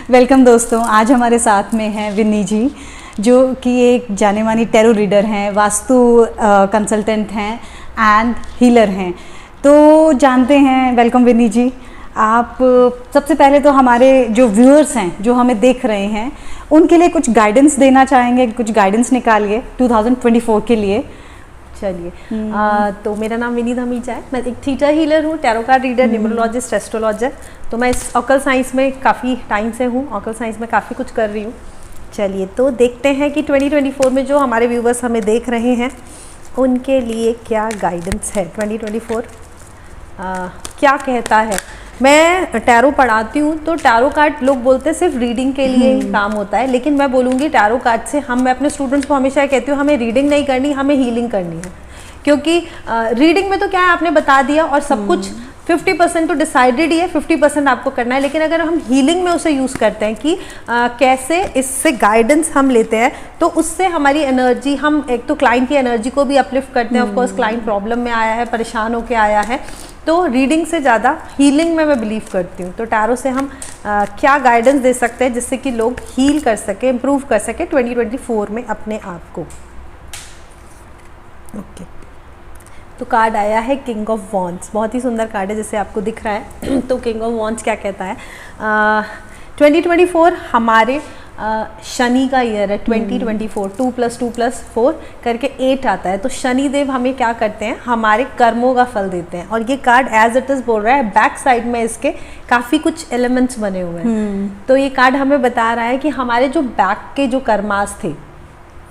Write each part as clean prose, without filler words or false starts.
Welcome दोस्तों, आज हमारे साथ में हैं विन्नी जी, जो कि एक जाने मानी टैरो रीडर हैं, वास्तु कंसल्टेंट हैं एंड हीलर हैं। तो जानते हैं, वेलकम विन्नी जी। आप सबसे पहले तो हमारे जो व्यूअर्स हैं, जो हमें देख रहे हैं, उनके लिए कुछ गाइडेंस देना चाहेंगे, कुछ गाइडेंस निकालिए 2024 के लिए। चलिए, तो मेरा नाम विनी धमीजा है। मैं एक थीटा हीलर हूँ, tarot card reader, numerologist, astrologer. तो मैं इस ऑकल साइंस में काफ़ी टाइम से हूँ, ऑकल साइंस में काफ़ी कुछ कर रही हूँ। चलिए, तो देखते हैं कि 2024 में जो हमारे व्यूवर्स हमें देख रहे हैं उनके लिए क्या गाइडेंस है। 2024 क्या कहता है। मैं टैरो पढ़ाती हूँ, तो टैरो कार्ड लोग बोलते हैं सिर्फ रीडिंग के लिए ही काम होता है, लेकिन मैं बोलूँगी टैरो कार्ड से मैं अपने स्टूडेंट्स को हमेशा कहती हूँ, हमें रीडिंग नहीं करनी, हमें हीलिंग करनी है। क्योंकि रीडिंग में तो क्या है, आपने बता दिया और सब कुछ 50% तो डिसाइडेड ही है, 50% आपको करना है। लेकिन अगर हम हीलिंग में उसे यूज़ करते हैं कि कैसे इससे गाइडेंस हम लेते हैं, तो उससे हमारी एनर्जी, हम एक तो क्लाइंट की एनर्जी को भी अपलिफ्ट करते हैं। ऑफकोर्स क्लाइंट प्रॉब्लम में आया है, परेशान होकर आया है, तो रीडिंग से ज़्यादा हीलिंग में मैं बिलीव करती हूँ। तो टैरो से हम क्या गाइडेंस दे सकते हैं जिससे कि लोग हील कर सके, इम्प्रूव कर सके 2024 में अपने आप को। ओके, तो कार्ड आया है किंग ऑफ वॉन्ड्स। बहुत ही सुंदर कार्ड है, जैसे आपको दिख रहा है। तो किंग ऑफ वॉन्ड्स क्या कहता है, 2024 हमारे शनि का ईयर है। 2024 2 + 2 + 4 करके 8 आता है। तो शनि देव हमें क्या करते हैं, हमारे कर्मों का फल देते हैं। और ये कार्ड एज इट इज़ बोल रहा है, बैक साइड में इसके काफ़ी कुछ एलिमेंट्स बने हुए हैं। तो ये कार्ड हमें बता रहा है कि हमारे जो बैक के जो कर्मास थे,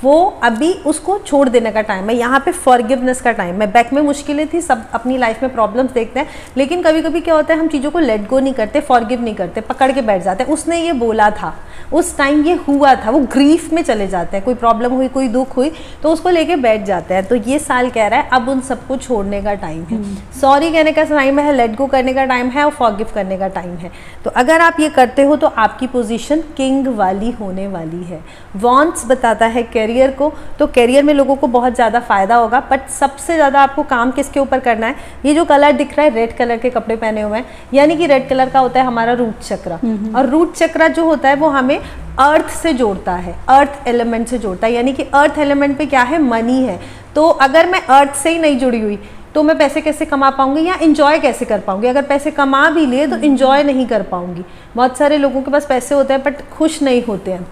वो अभी उसको छोड़ देने का टाइम है। यहाँ पे फॉरगिवनेस का टाइम है। बैक में मुश्किलें थी, सब अपनी लाइफ में प्रॉब्लम्स देखते हैं, लेकिन कभी कभी क्या होता है, हम चीज़ों को लेट गो नहीं करते, फॉरगिव नहीं करते, पकड़ के बैठ जाते हैं। उसने ये बोला था, उस टाइम ये हुआ था, वो ग्रीफ में चले जाते हैं। कोई प्रॉब्लम हुई, कोई दुख हुई, तो उसको लेके बैठ जाते हैं। तो ये साल कह रहा है अब उन सबको छोड़ने का टाइम है, सॉरी कहने का टाइम है, लेट गो करने का टाइम है और फॉरगिव करने का टाइम है। तो अगर आप ये करते हो तो आपकी पोजीशन किंग वाली होने वाली है। वॉन्ड्स बताता है कैरियर को, तो कैरियर में लोगों को बहुत ज़्यादा फायदा होगा। बट सबसे ज़्यादा आपको काम किसके ऊपर करना है, ये जो कलर दिख रहा है, रेड कलर के कपड़े पहने हुए हैं, यानी कि रेड कलर का होता है हमारा रूट चक्र। और रूट चक्र जो होता है वो हमें अर्थ से जोड़ता है, अर्थ एलिमेंट से जोड़ता है। यानी कि अर्थ एलिमेंट पे क्या है, मनी है। तो अगर मैं अर्थ से ही नहीं जुड़ी हुई तो मैं पैसे कैसे कमा पाऊंगी या इंजॉय कैसे कर पाऊंगी। अगर पैसे कमा भी लिए तो इंजॉय नहीं कर पाऊंगी। बहुत सारे लोगों के पास पैसे होते हैं बट खुश नहीं होते हैं,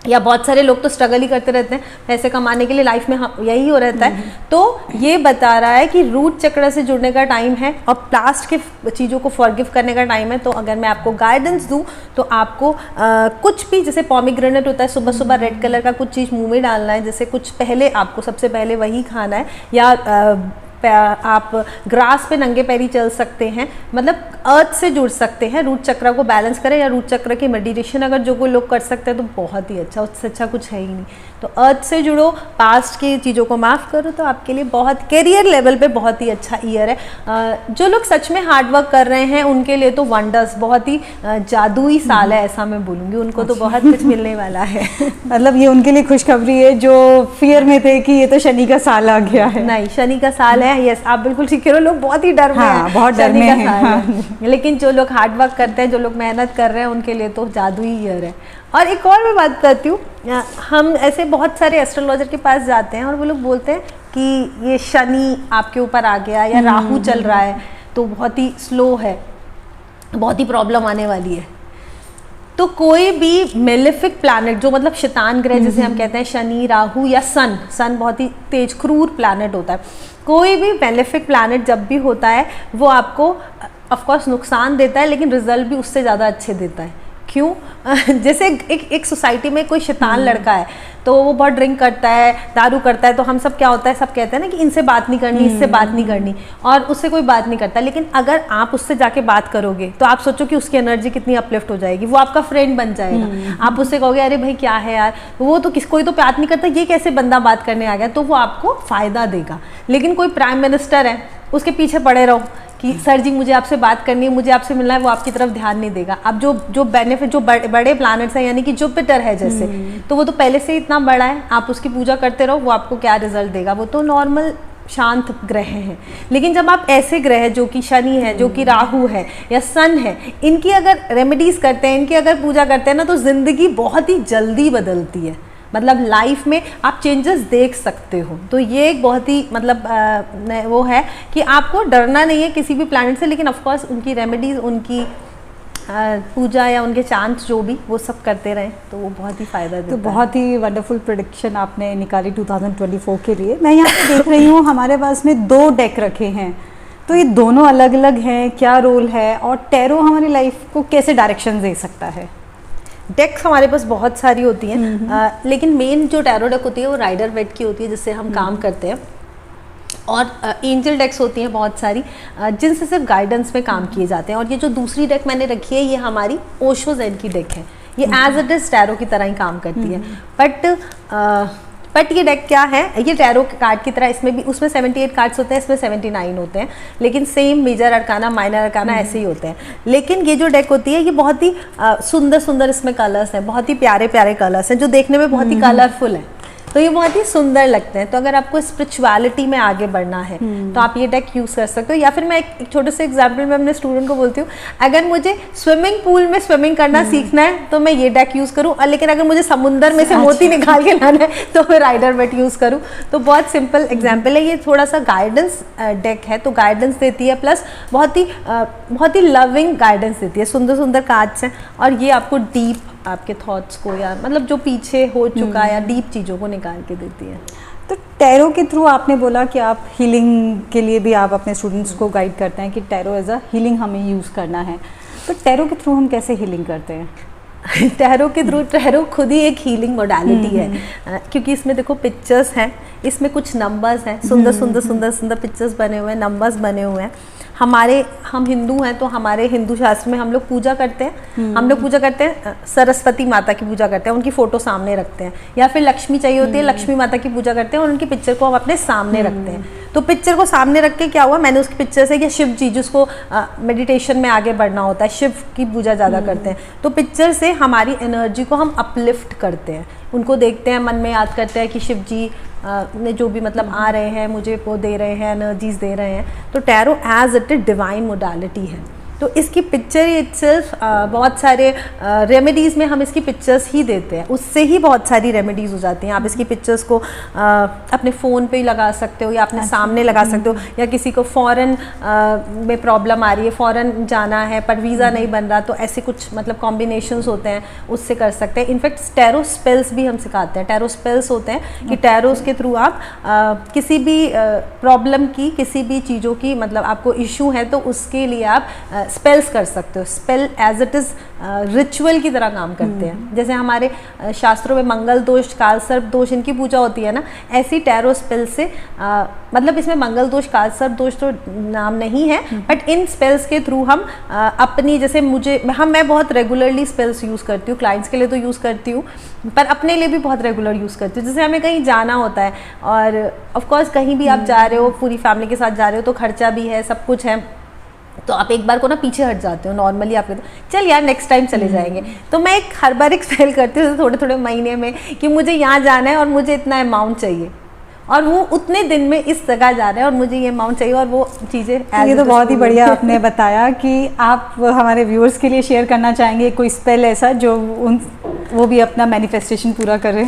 या बहुत सारे लोग तो स्ट्रगल ही करते रहते हैं पैसे कमाने के लिए, लाइफ में यही हो रहता है। तो ये बता रहा है कि रूट चक्र से जुड़ने का टाइम है और पास्ट के चीज़ों को फॉरगिव करने का टाइम है। तो अगर मैं आपको गाइडेंस दूं तो आपको कुछ भी, जैसे पॉमीग्रेनेट होता है, सुबह सुबह रेड कलर का कुछ चीज़ मुंह में डालना है, जैसे कुछ पहले आपको सबसे पहले वही खाना है, या आप ग्रास पे नंगे पैरी चल सकते हैं, मतलब अर्थ से जुड़ सकते हैं, रूट चक्र को बैलेंस करें, या रूट चक्र की मेडिटेशन अगर जो कोई लोग कर सकते हैं तो बहुत ही अच्छा, उससे अच्छा कुछ है ही नहीं। तो अर्थ से जुड़ो, पास्ट की चीज़ों को माफ़ करो, तो आपके लिए बहुत कैरियर लेवल पे बहुत ही अच्छा ईयर है। जो लोग सच में हार्डवर्क कर रहे हैं उनके लिए तो वंडर्स, बहुत ही जादुई साल है, ऐसा मैं बोलूँगी। उनको तो बहुत कुछ मिलने वाला है। मतलब ये उनके लिए खुशखबरी है जो फियर में थे कि ये तो शनि का साल आ गया है। नहीं, शनि का साल है। यस, आप बिल्कुल ठीक कह रहे हो। लोग बहुत ही डर में हैं, बहुत डर में हैं। लेकिन जो लोग हार्डवर्क करते हैं, जो लोग मेहनत कर रहे हैं, उनके लिए तो जादुई ईयर है। और एक और मैं बात करती हूँ, हम ऐसे बहुत सारे एस्ट्रोलॉजर के पास जाते हैं और वो लोग बोलते हैं कि ये शनि आपके ऊपर आ गया या राहु चल रहा है तो बहुत ही स्लो है, बहुत ही प्रॉब्लम आने वाली है। तो कोई भी मेलेफिक प्लैनेट, जो मतलब शैतान ग्रह जिसे हम कहते हैं, शनि, राहु या सन बहुत ही तेज क्रूर प्लैनेट होता है। कोई भी मेलेफिक प्लैनेट जब भी होता है वो आपको ऑफकोर्स नुकसान देता है, लेकिन रिजल्ट भी उससे ज़्यादा अच्छे देता है। क्यों? जैसे एक सोसाइटी में कोई शैतान लड़का है तो वो बहुत ड्रिंक करता है, दारू करता है, तो हम सब क्या होता है, सब कहते हैं ना कि इनसे बात नहीं करनी, इससे बात नहीं करनी, और उससे कोई बात नहीं करता। लेकिन अगर आप उससे जाके बात करोगे तो आप सोचो कि उसकी एनर्जी कितनी अपलिफ्ट हो जाएगी, वो आपका फ्रेंड बन जाएगा। आप उससे कहोगे अरे भाई क्या है यार, वो तो कोई तो बात नहीं करता, ये कैसे बंदा बात करने आ गया, तो वो आपको फ़ायदा देगा। लेकिन कोई प्राइम मिनिस्टर है, उसके पीछे पड़े रहो कि सर जी मुझे आपसे बात करनी है, मुझे आपसे मिलना है, वो आपकी तरफ ध्यान नहीं देगा। अब जो बेनिफिट, जो बड़े प्लैनेट्स हैं, यानी कि जुपिटर है जैसे, तो वो तो पहले से ही इतना बड़ा है, आप उसकी पूजा करते रहो, वो आपको क्या रिजल्ट देगा, वो तो नॉर्मल शांत ग्रह हैं। लेकिन जब आप ऐसे ग्रह जो कि शनि है, जो कि राहु है या सन है, इनकी अगर रेमेडीज करते हैं, इनकी अगर पूजा करते हैं ना, तो ज़िंदगी बहुत ही जल्दी बदलती है। मतलब लाइफ में आप चेंजेस देख सकते हो। तो ये एक बहुत ही मतलब वो है कि आपको डरना नहीं है किसी भी प्लैनेट से, लेकिन ऑफकोर्स उनकी रेमेडीज, उनकी पूजा या उनके चांस जो भी वो सब करते रहें तो वो बहुत ही फ़ायदा देता है। तो बहुत ही वंडरफुल प्रेडिक्शन आपने निकाली 2024 के लिए। मैं यहाँ पे देख रही हूँ हमारे पास में 2 डेक रखे हैं, तो ये दोनों अलग अलग हैं, क्या रोल है और टैरो हमारी लाइफ को कैसे डायरेक्शन दे सकता है? डेक्स हमारे पास बहुत सारी होती हैं, लेकिन मेन जो टैरो डेक होती है वो राइडर वेट की होती है, जिससे हम काम करते हैं। और एंजल डेक्स होती हैं बहुत सारी, जिनसे सिर्फ गाइडेंस में काम किए जाते हैं। और ये जो दूसरी डेक मैंने रखी है, ये हमारी ओशो ज़ेन की डेक है। ये एज इट इज़ टैरो की तरह ही काम करती है। बट ये डेक क्या है, ये टैरो के कार्ड की तरह, इसमें भी, उसमें 78 कार्ड्स होते हैं, इसमें 79 होते हैं, लेकिन same major arcana, minor arcana ऐसे ही होते हैं। लेकिन ये जो डेक होती है, ये बहुत ही सुंदर सुंदर इसमें कलर्स हैं, बहुत ही प्यारे प्यारे कलर्स हैं, जो देखने में बहुत ही कलरफुल है। तो ये बहुत ही सुंदर लगते हैं। तो अगर आपको स्पिरिचुअलिटी में आगे बढ़ना है तो आप ये डेक यूज़ कर सकते हो। या फिर मैं एक छोटे से एग्जांपल में अपने स्टूडेंट को बोलती हूँ, अगर मुझे स्विमिंग पूल में स्विमिंग करना सीखना है तो मैं ये डेक यूज़ करूँ, और लेकिन अगर मुझे समुंदर में से मोती निकाल के लाना है तो मैं राइडर वेट यूज़ करूँ। तो बहुत सिंपल एग्जाम्पल है। ये थोड़ा सा गाइडेंस डेक है, तो गाइडेंस देती है, प्लस बहुत ही लविंग गाइडेंस देती है। सुंदर सुंदर कार्ड्स हैं, और ये आपको डीप आपके थॉट्स को, या मतलब जो पीछे हो चुका है, या डीप चीज़ों को निकाल के देती है। तो टैरो के थ्रू आपने बोला कि आप हीलिंग के लिए भी आप अपने स्टूडेंट्स को गाइड करते हैं कि टैरो एज अ हीलिंग हमें यूज़ करना है। तो टैरो के थ्रू हम कैसे हीलिंग करते हैं? टैरो के थ्रू, टैरो खुद ही एक हीलिंग मोडालिटी है, क्योंकि इसमें देखो पिक्चर्स हैं, इसमें कुछ नंबर्स हैं, सुंदर सुंदर सुंदर सुंदर पिक्चर्स बने हुए हैं, नंबर्स बने हुए हैं। हम हिंदू हैं, तो हमारे हिंदू शास्त्र में हम लोग पूजा करते हैं। हम लोग पूजा करते हैं, सरस्वती माता की पूजा करते हैं, उनकी फ़ोटो सामने रखते हैं। या फिर लक्ष्मी चाहिए होती है, लक्ष्मी माता की पूजा करते हैं और उनकी पिक्चर को हम अपने सामने रखते हैं। तो पिक्चर को सामने रख के क्या हुआ, मैंने उसकी पिक्चर से, या शिव जी जिसको मेडिटेशन में आगे बढ़ना होता है, शिव की पूजा ज़्यादा करते हैं, तो पिक्चर से हमारी एनर्जी को हम अपलिफ्ट करते हैं। उनको देखते हैं, मन में याद करते हैं कि शिव जी ने जो भी मतलब आ रहे हैं, मुझे वो दे रहे हैं, एनर्जीज दे रहे हैं। तो tarot as it is divine modality है। तो इसकी पिक्चर इटसेल्फ बहुत सारे रेमेडीज़ में हम इसकी पिक्चर्स ही देते हैं, उससे ही बहुत सारी रेमेडीज़ हो जाती हैं। आप इसकी पिक्चर्स को अपने फ़ोन पे ही लगा सकते हो, या अपने सामने लगा सकते हो, या किसी को फ़ॉरेन में प्रॉब्लम आ रही है, फ़ॉरेन जाना है पर वीज़ा नहीं बन रहा, तो ऐसे कुछ मतलब कॉम्बिनेशंस होते हैं, उससे कर सकते हैं। इनफैक्ट टैरो स्पेल्स भी हम सिखाते हैं। टैरो स्पेल्स होते हैं कि टैरोस के थ्रू आप किसी भी प्रॉब्लम की, किसी भी चीज़ों की, मतलब आपको इशू है तो उसके लिए आप स्पेल्स कर सकते हो। Spell as it is ritual की तरह काम करते हैं। जैसे हमारे शास्त्रों में मंगल दोष, काल सर्प दोष, इनकी पूजा होती है ना, ऐसी टैरो स्पेल से मतलब इसमें मंगल दोष, काल सर्प दोष तो नाम नहीं है, बट इन स्पेल्स के थ्रू हम अपनी, जैसे मैं बहुत रेगुलरली स्पेल्स यूज़ करती हूँ, क्लाइंट्स के लिए तो यूज़ करती हूँ, पर अपने लिए भी बहुत रेगुलर यूज़ करती हूँ। जैसे हमें कहीं जाना होता है, और ऑफ कोर्स कहीं भी आप जा रहे हो, पूरी फैमिली के साथ जा रहे हो, तो खर्चा भी है, सब कुछ है, तो आप एक बार को ना पीछे हट जाते हो। नॉर्मली आप कहते हो चल यार नेक्स्ट टाइम चले जाएंगे, तो मैं हर बार एक स्पेल करती हूँ थोड़े थोड़े महीने में कि मुझे यहाँ जाना है और मुझे इतना अमाउंट चाहिए, और वो उतने दिन में इस जगह जा रहे हैं और मुझे ये अमाउंट चाहिए, और वो चीज़ें। ये तो बहुत ही बढ़िया आपने बताया कि आप हमारे व्यूअर्स के लिए शेयर करना चाहेंगे कोई स्पेल ऐसा जो वो भी अपना मैनिफेस्टेशन पूरा करे।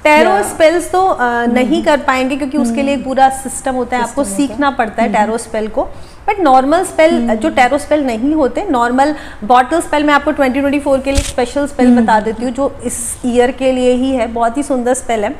टैरो स्पेल्स तो नहीं कर पाएंगे, क्योंकि उसके लिए पूरा सिस्टम होता है, आपको सीखना पड़ता है टैरो स्पेल को। बट नॉर्मल स्पेल, जो टैरो स्पेल नहीं होते, नॉर्मल बॉटल स्पेल, मैं आपको 2024 के लिए स्पेशल स्पेल बता देती हूँ, जो इस ईयर के लिए ही है। बहुत ही सुंदर स्पेल है।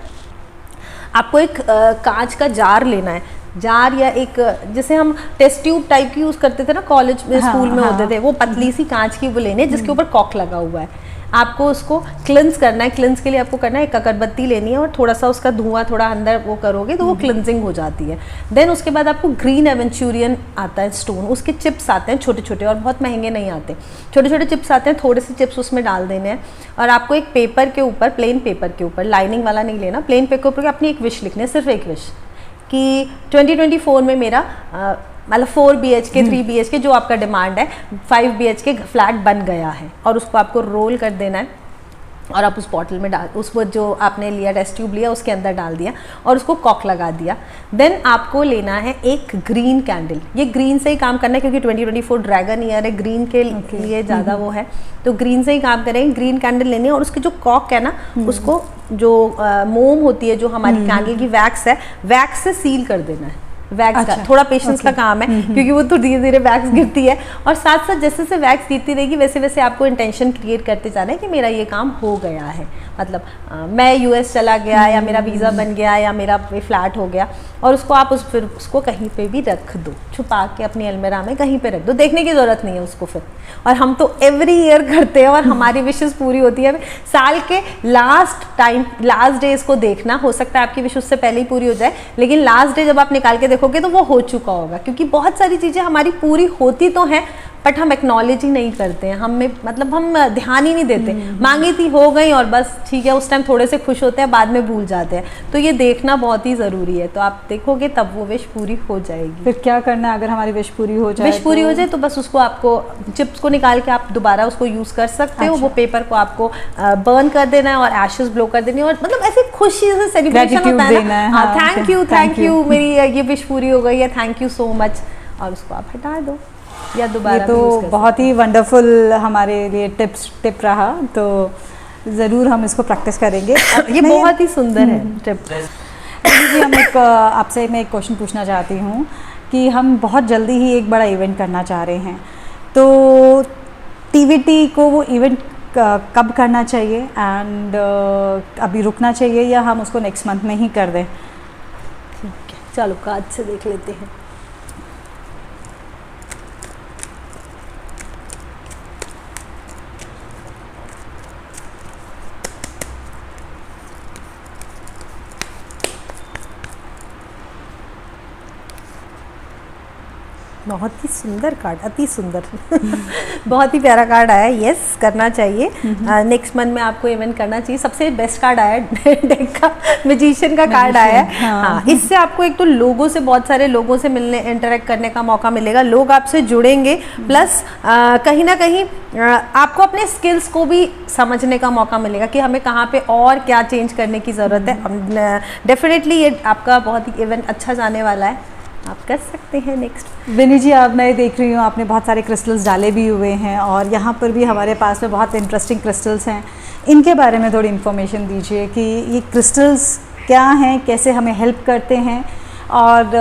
आपको एक कांच का जार लेना है, जार या एक, जैसे हम टेस्ट ट्यूब टाइप की यूज़ करते थे ना कॉलेज में, स्कूल में होते थे, वो पतली सी कांच की वो लेनी है, जिसके ऊपर कॉक लगा हुआ है। आपको उसको क्लिंस करना है। क्लिंस के लिए आपको करना है, एक अगरबत्ती लेनी है और थोड़ा सा उसका धुआं थोड़ा अंदर वो करोगे तो वो क्लिंजिंग हो जाती है। देन उसके बाद आपको ग्रीन एवेंचुरियन आता है स्टोन, उसके चिप्स आते हैं छोटे छोटे, और बहुत महंगे नहीं आते, छोटे छोटे चिप्स आते हैं, थोड़े से चिप्स उसमें डाल देने हैं। और आपको एक पेपर के ऊपर, प्लेन पेपर के ऊपर, लाइनिंग वाला नहीं लेना, प्लेन पेपर के ऊपर अपनी एक विश लिखनी है, सिर्फ एक विश, कि 2024 में मेरा मतलब 4 BHK 3 BHK जो आपका डिमांड है, 5 BHK फ्लैट बन गया है, और उसको आपको रोल कर देना है। और आप उस बॉटल में डाल, उस वो जो आपने लिया टेस्ट ट्यूब लिया उसके अंदर डाल दिया और उसको कॉक लगा दिया। देन आपको लेना है एक ग्रीन कैंडल, ये ग्रीन से ही काम करना है क्योंकि 2024 ड्रैगन ईयर है, ग्रीन के लिए ज़्यादा वो है, तो ग्रीन से ही काम करेंगे। ग्रीन कैंडल लेनी है और उसकी जो कॉक है ना उसको जो मोम होती है, जो हमारी कैंडल की वैक्स है, वैक्स से सील कर देना है। वैक्स का थोड़ा पेशेंस का काम है क्योंकि वो तो धीरे धीरे वैक्स गिरती है, और साथ साथ जैसे जैसे वैक्स गिरती रहेगी वैसे वैसे आपको इंटेंशन क्रिएट करते जाना है कि मेरा ये काम हो गया है, मतलब मैं यूएस चला गया या मेरा वीज़ा बन गया या मेरा फ्लैट हो गया, और उसको आप फिर उसको कहीं पे भी रख दो, छुपा के अपनी अलमीरा में कहीं पे रख दो, देखने की ज़रूरत नहीं है उसको फिर। और हम तो एवरी ईयर करते हैं और हमारी विशेस पूरी होती है। साल के लास्ट डे इसको देखना, हो सकता है आपकी विश उससे पहले ही पूरी हो जाए, लेकिन लास्ट डे जब आप निकाल के देखोगे तो वो हो चुका होगा, क्योंकि बहुत सारी चीज़ें हमारी पूरी होती तो हैं बट हम एक्नॉलेज ही नहीं करते हैं, मतलब हम ध्यान ही नहीं देते। मांगी थी, हो गई और बस ठीक है, उस टाइम थोड़े से खुश होते हैं, बाद में भूल जाते हैं, तो ये देखना बहुत ही ज़रूरी है। तो आप देखोगे तब वो विश पूरी हो जाएगी। फिर क्या करना है अगर हमारी विश पूरी हो जाए? विश पूरी हो जाए तो बस उसको आपको चिप्स को निकाल के आप दोबारा उसको यूज़ कर सकते हो। वो पेपर को आपको बर्न कर देना है और एशेस ब्लो कर देनी है, और मतलब ऐसे खुशी से सेलिब्रेशन होता है ना, थैंक यू मेरी ये विश पूरी हो गई है, थैंक यू सो मच, और उसको आप हटा दो या दोबारा। ये तो बहुत ही वंडरफुल हमारे लिए टिप रहा, तो ज़रूर हम इसको प्रैक्टिस करेंगे। ये बहुत ही सुंदर है टिप। जी, हम आपसे मैं एक क्वेश्चन पूछना चाहती हूँ कि हम बहुत जल्दी ही एक बड़ा इवेंट करना चाह रहे हैं, तो टीवीटी को वो इवेंट कब करना चाहिए एंड अभी रुकना चाहिए या हम उसको नेक्स्ट मंथ में ही कर दें? ठीक है, चलो कार्ड से देख लेते हैं। बहुत ही सुंदर कार्ड, अति सुंदर बहुत ही प्यारा कार्ड आया। यस, करना चाहिए, नेक्स्ट मंथ में आपको इवेंट करना चाहिए। सबसे बेस्ट कार्ड आया डेक का, मैजिशियन का कार्ड आया है। हाँ, इससे आपको एक तो लोगों से, बहुत सारे लोगों से मिलने, इंटरेक्ट करने का मौका मिलेगा, लोग आपसे जुड़ेंगे, प्लस कहीं ना कहीं आपको अपने स्किल्स को भी समझने का मौका मिलेगा कि हमें कहाँ पे और क्या चेंज करने की ज़रूरत है। डेफिनेटली ये आपका बहुत ही इवेंट अच्छा जाने वाला है, आप कर सकते हैं नेक्स्ट। विनी जी, आप मैं देख रही हूँ आपने बहुत सारे क्रिस्टल्स डाले भी हुए हैं और यहाँ पर भी हमारे पास में बहुत इंटरेस्टिंग क्रिस्टल्स हैं, इनके बारे में थोड़ी इन्फॉर्मेशन दीजिए कि ये क्रिस्टल्स क्या हैं, कैसे हमें हेल्प करते हैं, और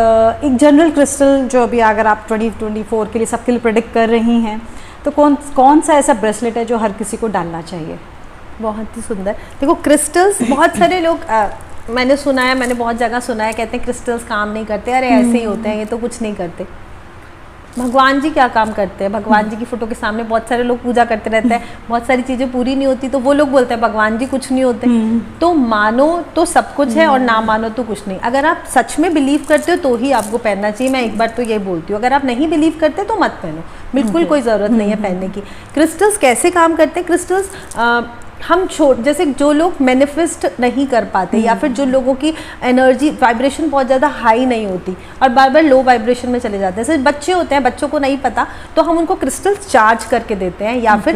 एक जनरल क्रिस्टल जो अभी अगर आप 2024 के लिए सबके लिए प्रेडिक्ट कर रही हैं, तो कौन सा ऐसा ब्रेसलेट है जो हर किसी को डालना चाहिए? बहुत ही सुंदर। देखो क्रिस्टल्स, बहुत सारे लोग मैंने सुना है, मैंने बहुत जगह सुना है, कहते हैं क्रिस्टल्स काम नहीं करते, अरे ऐसे ही होते हैं, ये तो कुछ नहीं करते। भगवान जी क्या काम करते हैं? भगवान जी की फोटो के सामने बहुत सारे लोग पूजा करते रहते हैं, बहुत सारी चीज़ें पूरी नहीं होती तो वो लोग बोलते हैं भगवान जी कुछ नहीं होते। तो मानो तो सब कुछ है और ना मानो तो कुछ नहीं। अगर आप सच में बिलीव करते हो तो ही आपको पहनना चाहिए। मैं एक बार तो ये बोलती हूँ, अगर आप नहीं बिलीव करते तो मत पहनो, बिल्कुल कोई ज़रूरत नहीं है पहनने की। क्रिस्टल्स कैसे काम करते हैं? क्रिस्टल्स हम जैसे जो लोग मैनिफेस्ट नहीं कर पाते या फिर जो लोगों की एनर्जी वाइब्रेशन बहुत ज़्यादा हाई नहीं होती और बार बार लो वाइब्रेशन में चले जाते हैं, जैसे बच्चे होते हैं, बच्चों को नहीं पता तो हम उनको क्रिस्टल्स चार्ज करके देते हैं, या फिर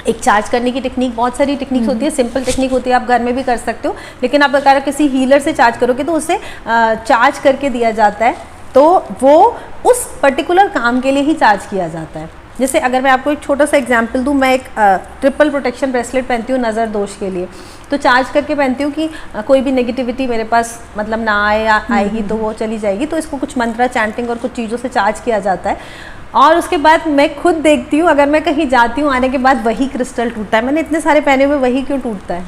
एक चार्ज करने की टेक्निक, बहुत सारी टेक्निक्स होती है, सिंपल टेक्निक होती है, आप घर में भी कर सकते हो, लेकिन आप अगर किसी हीलर से चार्ज करोगे तो उसे चार्ज करके दिया जाता है, तो वो उस पर्टिकुलर काम के लिए ही चार्ज किया जाता है। जैसे अगर मैं आपको एक छोटा सा एग्जांपल दूं, मैं एक ट्रिपल प्रोटेक्शन ब्रेसलेट पहनती हूँ नज़र दोष के लिए, तो चार्ज करके पहनती हूँ कि कोई भी नेगेटिविटी मेरे पास मतलब ना आए या आएगी तो वो चली जाएगी, तो इसको कुछ मंत्रा चैंटिंग और कुछ चीज़ों से चार्ज किया जाता है। और उसके बाद मैं खुद देखती हूँ, अगर मैं कहीं जाती हूँ आने के बाद वही क्रिस्टल टूटता है, मैंने इतने सारे पहने हुए, वही क्यों टूटता है?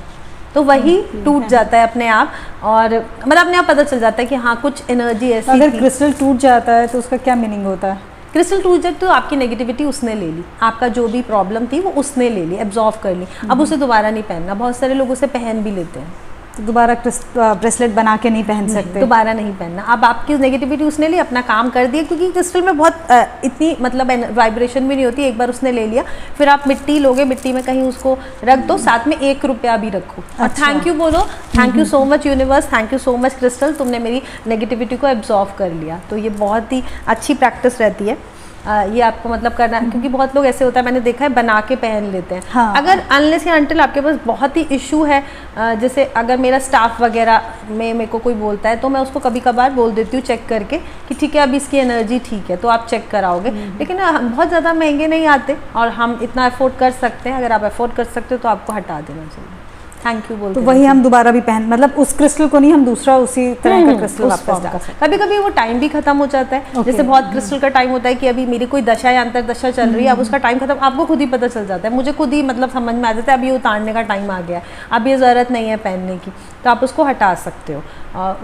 तो वही टूट जाता है अपने आप, और मतलब अपने आप पता चल जाता है कि हाँ कुछ एनर्जी ऐसी। अगर क्रिस्टल टूट जाता है तो उसका क्या मीनिंग होता है? क्रिस्टल टूट जाए तो आपकी नेगेटिविटी उसने ले ली, आपका जो भी प्रॉब्लम थी वो उसने ले ली, एब्जॉर्व कर ली, अब उसे दोबारा नहीं पहनना। बहुत सारे लोग उसे पहन भी लेते हैं, तो दोबारा ब्रेसलेट बना के नहीं पहन सकते, दोबारा नहीं पहनना। अब आपकी नेगेटिविटी उसने ली, अपना काम कर दिया, क्योंकि क्रिस्टल में बहुत इतनी मतलब वाइब्रेशन भी नहीं होती। एक बार उसने ले लिया, फिर आप मिट्टी लोगे, मिट्टी में कहीं उसको रख दो, साथ में 1 रुपया भी रखो और थैंक यू बोलो, thank you so much universe, thank you so much crystal, तुमने मेरी नेगेटिविटी को एब्जॉर्व कर लिया। तो ये बहुत ही अच्छी प्रैक्टिस रहती है। ये आपको मतलब करना है, क्योंकि बहुत लोग ऐसे होता है, मैंने देखा है बना के पहन लेते हैं। हाँ। अगर अनलेस या अनटिल आपके पास बहुत ही इशू है, जैसे अगर मेरा स्टाफ वगैरह में मेरे को कोई बोलता है तो मैं उसको कभी कभार बोल देती हूँ चेक करके कि ठीक है अभी इसकी एनर्जी ठीक है तो आप चेक कराओगे, लेकिन बहुत ज़्यादा महंगे नहीं आते और हम इतना अफोर्ड कर सकते हैं। अगर आप अफोर्ड कर सकते हो तो आपको हटा देना चाहिए। थैंक यू बोलते तो वही हम दोबारा भी पहन, मतलब उस क्रिस्टल को नहीं, हम दूसरा उसी तरह का क्रिस्टल वापस डाल सकते हैं। कभी कभी वो टाइम भी खत्म हो जाता है। जैसे बहुत क्रिस्टल का टाइम होता है कि अभी मेरी कोई दशा या अंतरदशा चल रही है, अब उसका टाइम खत्म, आपको खुद ही पता चल जाता है, मुझे खुद ही मतलब समझ में आ जाता है अब ये उतारने का टाइम आ गया है, अब ये ज़रूरत नहीं है पहनने की, तो आप उसको हटा सकते हो।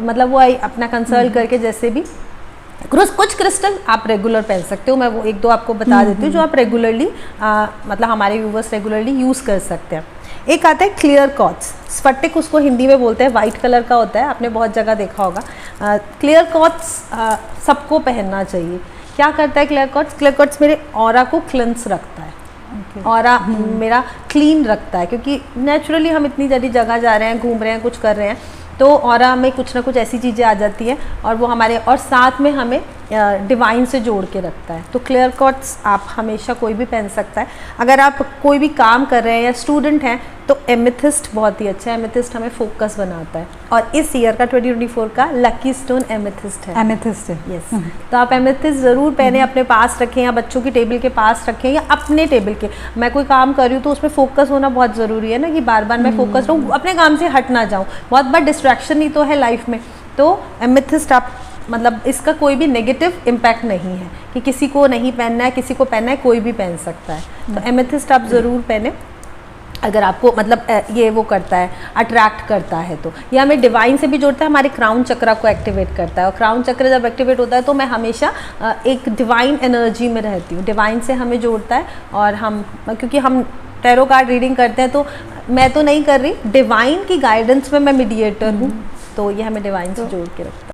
मतलब वो अपना कंसल्ट करके जैसे भी कुछ क्रिस्टल आप रेगुलर पहन सकते हो। मैं वो एक दो आपको बता देती हूँ जो आप रेगुलरली मतलब हमारे व्यूवर्स रेगुलरली यूज़ कर सकते हैं। एक आता है क्लियर क्वार्ट्ज, स्फटिक उसको हिंदी में बोलते हैं, वाइट कलर का होता है, आपने बहुत जगह देखा होगा। क्लियर क्वार्ट्ज सबको पहनना चाहिए। क्या करता है क्लियर क्वार्ट्ज? क्लियर क्वार्ट्ज मेरे ऑरा को क्लेंस रखता है, ऑरा मेरा क्लीन रखता है, क्योंकि नेचुरली हम इतनी सारी जगह जा रहे हैं, घूम रहे हैं, कुछ कर रहे हैं, तो ऑरा में कुछ ना कुछ ऐसी चीज़ें आ जाती हैं और वो हमारे, और साथ में हमें डिवाइन से जोड़ के रखता है। तो क्लियर क्वार्ट्ज आप हमेशा कोई भी पहन सकता है। अगर आप कोई भी काम कर रहे हैं या स्टूडेंट हैं तो एमेथिस्ट बहुत ही अच्छा है। एमेथिस्ट हमें फोकस बनाता है और इस ईयर का 2024 का लकी स्टोन एमेथिस्ट है। एमेथिस्ट है, यस। तो आप एमेथिस्ट ज़रूर पहने, अपने पास रखें या बच्चों की टेबल के पास रखें या अपने टेबल के। मैं कोई काम कर रही हूँ तो उसमें फोकस होना बहुत ज़रूरी है ना, कि बार बार मैं फोकस रहूँ, अपने काम से हट ना जाऊँ। बहुत बार डिस्ट्रैक्शन ही तो है लाइफ में। तो एमेथिस्ट आप मतलब इसका कोई भी नेगेटिव इम्पैक्ट नहीं है कि किसी को नहीं पहनना है, किसी को पहनना है, कोई भी पहन सकता है। तो एमेथिस्ट आप ज़रूर पहने अगर आपको मतलब ये वो करता है, अट्रैक्ट करता है। तो ये हमें डिवाइन से भी जोड़ता है, हमारे क्राउन चक्र को एक्टिवेट करता है, और क्राउन चक्र जब एक्टिवेट होता है तो मैं हमेशा एक डिवाइन एनर्जी में रहती हूँ। डिवाइन से हमें जोड़ता है और हम, क्योंकि हम टैरो कार्ड रीडिंग करते हैं तो मैं तो नहीं कर रही, डिवाइन की गाइडेंस में मैं मीडिएटर हूँ, तो ये हमें डिवाइन से जोड़ के रखता है।